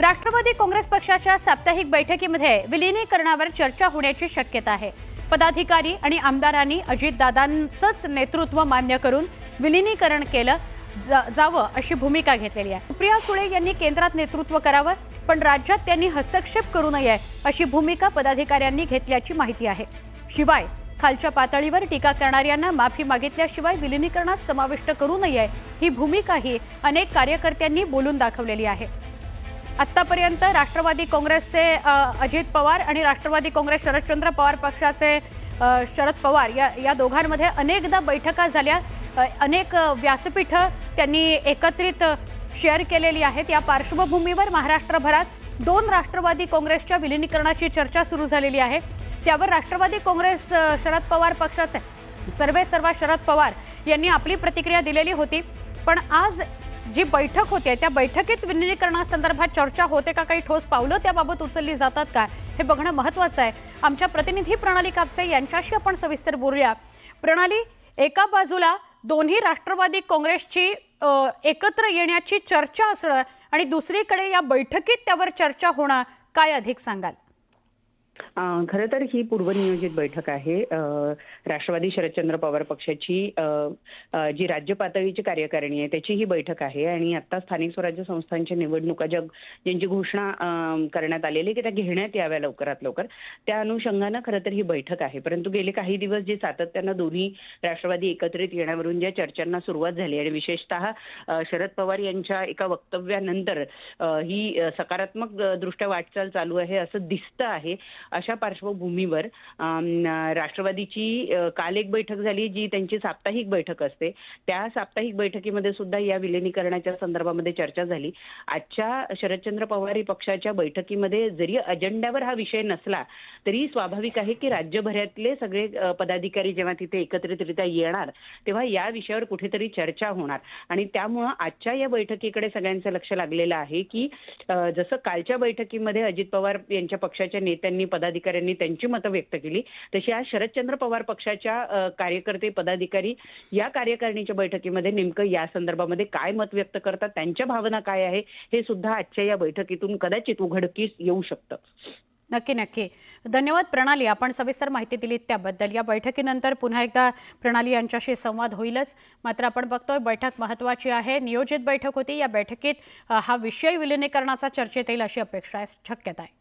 राष्ट्रवादी काँग्रेस पक्षाच्या साप्ताहिक बैठकीमध्ये विलीनीकरणावर चर्चा होण्याची शक्यता आहे। पदाधिकारी आणि आमदारांनी अजितदादांचंच नेतृत्व मान्य करून विलीनीकरण केलं जावं अशी भूमिका घेतलेली आहे। सुप्रिया सुळे यांनी केंद्रात नेतृत्व करावं, पण राज्यात त्यांनी हस्तक्षेप करू नये अशी भूमिका पदाधिकाऱ्यांनी घेतल्याची माहिती आहे। शिवाय खालच्या पातळीवर टीका करणाऱ्यांना माफी मागितल्याशिवाय विलीनीकरणात समाविष्ट करू नये ही भूमिकाही अनेक कार्यकर्त्यांनी बोलून दाखवलेली आहे। आतापर्यंत राष्ट्रवादी काँग्रेसचे अजित पवार आणि राष्ट्रवादी काँग्रेस शरदचंद्र पवार पक्षाचे शरद पवार या दोघांमध्ये अनेकदा बैठका झाल्या, अनेक व्यासपीठ त्यांनी एकत्रित शेअर केलेली आहेत। या पार्श्वभूमीवर महाराष्ट्रभरात दोन राष्ट्रवादी काँग्रेसच्या विलीनीकरणाची चर्चा सुरू झालेली आहे। त्यावर राष्ट्रवादी काँग्रेस शरद पवार पक्षाचे सर्वेसर्वा शरद पवार यांनी आपली प्रतिक्रिया दिलेली होती, पण आज जी बैठक होते त्या बैठकीत विलीनीकरणासंदर्भात चर्चा होते का, काही ठोस पावलं त्याबाबत उचलली जातात का, हे बघणं महत्त्वाचं आहे। आमच्या प्रतिनिधी प्रणाली कापसे यांच्याशी आपण सविस्तर बोलूया। प्रणाली, एका बाजूला दोन्ही राष्ट्रवादी काँग्रेसची एकत्र येण्याची चर्चा असणं आणि दुसरीकडे या बैठकीत त्यावर चर्चा होणं, काय अधिक सांगाल? खरं तर ही पूर्वनियोजित बैठक आहे। राष्ट्रवादी शरदचंद्र पवार पक्षाची जी राज्य पातळीची कार्यकारिणी आहे त्याची ही बैठक आहे आणि आता स्थानिक स्वराज्य संस्थांच्या निवडणुका ज्यांची घोषणा करण्यात आलेली की त्या घेण्यात याव्या लवकरात लवकर, त्या अनुषंगानं खरं तर ही बैठक आहे। परंतु गेले काही दिवस जे सातत्यानं दोन्ही राष्ट्रवादी एकत्रित येण्यावरून ज्या चर्चांना सुरुवात झाली आणि विशेषतः शरद पवार यांच्या एका वक्तव्यानंतर ही सकारात्मक दृष्ट्या वाटचाल चालू आहे असं दिसतं आहे। अशा पार्श्वभूमीवर राष्ट्रवादीची काल एक बैठक झाली जी त्यांची साप्ताहिक बैठक असते, त्या साप्ताहिक बैठकीमध्ये सुद्धा या विलीनीकरणाच्या संदर्भामध्ये चर्चा झाली। आजच्या शरदचंद्र पवार पक्षाच्या बैठकीमध्ये जरी अजेंड्यावर हा विषय नसला तरी स्वाभाविक आहे की राज्यभरातले सगळे पदाधिकारी जेव्हा तिथे एकत्रितरित्या येणार तेव्हा या विषयावर कुठेतरी चर्चा होणार आणि त्यामुळं आजच्या या बैठकीकडे सगळ्यांचं लक्ष लागलेलं आहे की जसं कालच्या बैठकीमध्ये अजित पवार यांच्या पक्षाच्या नेत्यांनी पदाधिकाऱ्यांनी त्यांची मतं व्यक्त केली, तशी आज शरदचंद्र पवार पक्षाच्या कार्यकर्ते पदाधिकारी या कार्यकारिणीच्या बैठकीमध्ये नेमकं या संदर्भामध्ये काय मत व्यक्त करतात, त्यांच्या भावना काय आहे हे सुद्धा आजच्या या बैठकीतून कदाचित उघडकीस येऊ शकतं। नक्की धन्यवाद प्रणाली, आपण सविस्तर माहिती दिलीत त्याबद्दल। या बैठकीनंतर पुन्हा एकदा प्रणाली यांच्याशी संवाद होईलच, मात्र आपण बघतोय बैठक महत्त्वाची आहे, नियोजित बैठक होती। या बैठकीत हा विषय विलीनीकरणाचा चर्चेत येईल अशी अपेक्षा आहे, शक्यता आहे।